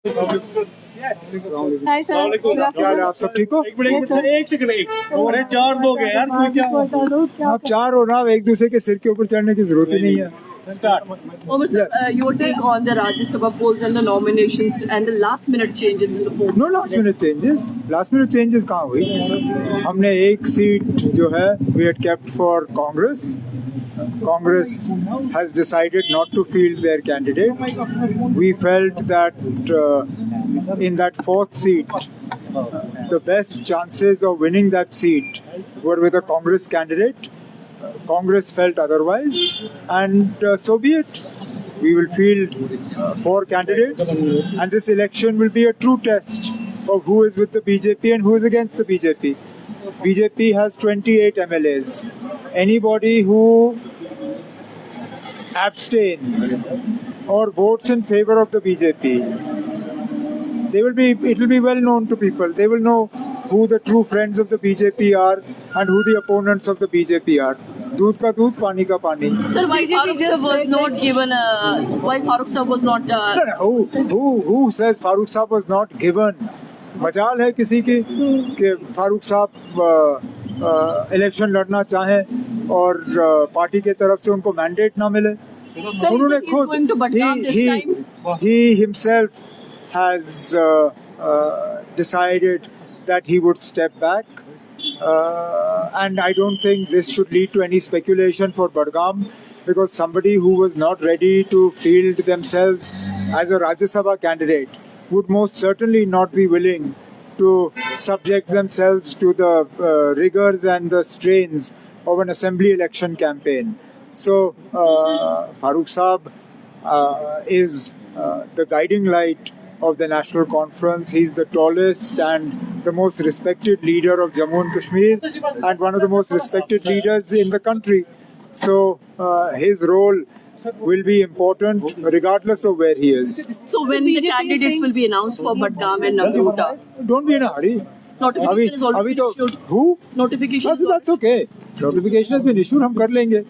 Hi sir, क्या हाल है, आप सब ठीक हो? एक सेकंड अरे 4 लोग हैं यार, कोई क्या आप चार हो ना, अब एक दूसरे के सिर के ऊपर चढ़ने की जरूरत ही नहीं है। Omar sir, Yes. your take on the Rajya Sabha polls and the nominations and the last minute changes in the polls? No last minute changes, last minute changes कहाँ हुई? हमने एक सीट जो है we had kept for Congress. Congress has decided not to field their candidate. We felt that in that fourth seat, the best chances of winning that seat were with a Congress candidate. Congress felt otherwise, and so be it. We will field 4 candidates, and this election will be a true test of who is with the BJP and who is against the BJP. BJP has 28 MLAs. Anybody who abstains or votes in favor of the BJP, it will be well known to people. They will know who the true friends of the BJP are and who the opponents of the BJP are. दूध का दूध, पानी का पानी. Sir, why Farooq sir was not given why Farooq sir was not Who says Farooq Saab was not given? मजाल है किसी की कि फारूक साहब इलेक्शन लड़ना चाहें और पार्टी के तरफ से उनको मैंडेट ना मिले. उन्होंने खुद he himself has decided that he would step back, and I don't think this should lead to any speculation for Budgam, because somebody who was not ready to field themselves as a Rajya Sabha candidate would most certainly not be willing to subject themselves to the rigors and the strains of an assembly election campaign. So Farooq Saab is the guiding light of the National Conference. He's the tallest and the most respected leader of Jammu and Kashmir, and one of the most respected leaders in the country. So his role will be important regardless of where he is. So when the candidates will be announced for Budgam and Nagrota? Don't be in a hurry. Notification is already issued. Who? Notification is That's okay. Notification has been issued. हम कर लेंगे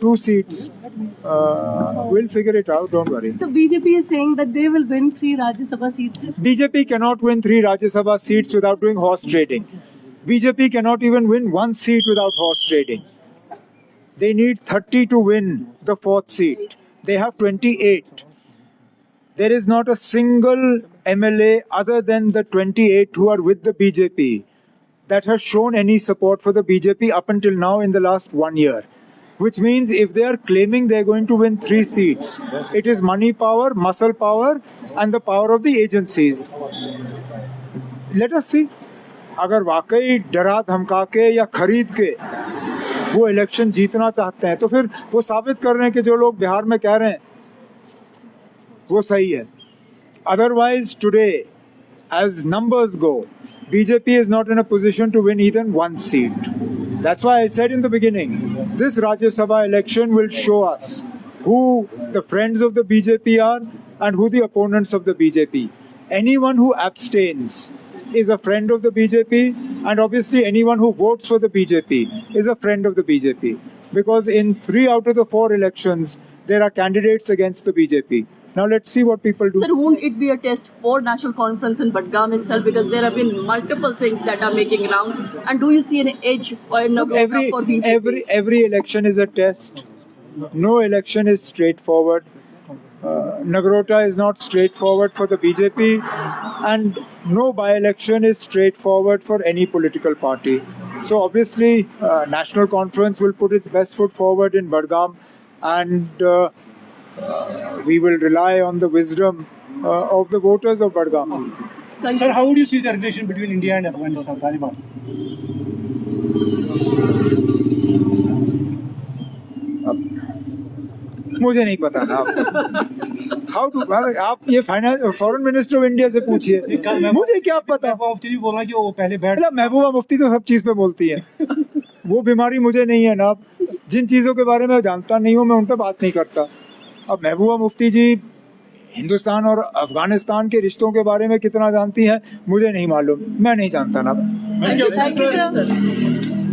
2 seats. We'll figure it out. Don't worry. So BJP is saying that they will win 3 Rajya Sabha seats. BJP cannot win 3 Rajya Sabha seats without doing horse trading. BJP cannot even win 1 seat without horse trading. They need 30 to win the 4th seat. They have 28. There is not a single MLA other than the 28 who are with the BJP that has shown any support for the BJP up until now in the last 1 year. Which means if they are claiming they are going to win 3 seats, it is money power, muscle power, and the power of the agencies. Let us see. अगर वाकई डरा धमका के या खरीद के वो election जीतना चाहते हैं तो फिर वो साबित कर रहे हैं कि जो लोग बिहार में कह रहे हैं वो सही है. Otherwise today, as numbers go, BJP is not in a position to win even 1 seat. That's why I said in the beginning, this Rajya Sabha election will show us who the friends of the BJP are and who the opponents of the BJP. Anyone who abstains is a friend of the BJP, and obviously anyone who votes for the BJP is a friend of the BJP, because in 3 out of the 4 elections there are candidates against the BJP. Now let's see what people do. Sir, won't it be a test for National Conference in Budgam itself, because there have been multiple things that are making rounds, and do you see an edge for Nagrota for BJP? Every election is a test. No election is straightforward. Nagrota is not straightforward for the BJP, and no by-election is straightforward for any political party. So obviously, National Conference will put its best foot forward in Budgam, and we will rely on the wisdom of the voters of Budgam. Sir, how would you see the relation between India and Afghanistan, Taliban? मुझे नहीं पता ना. आप ये foreign minister of India से पूछिए, मुझे क्या पता. मुफ्ती जी बोला कि वो पहले बैठ. महबूबा मुफ्ती तो सब चीज पे बोलती है. वो बीमारी मुझे नहीं है ना. जिन चीजों के बारे में जानता नहीं हूँ मैं उन पर बात नहीं करता. अब महबूबा मुफ्ती जी हिंदुस्तान और अफगानिस्तान के रिश्तों के बारे में कितना जानती हैं मुझे नहीं मालूम. मैं नहीं जानता ना. Thank you, sir.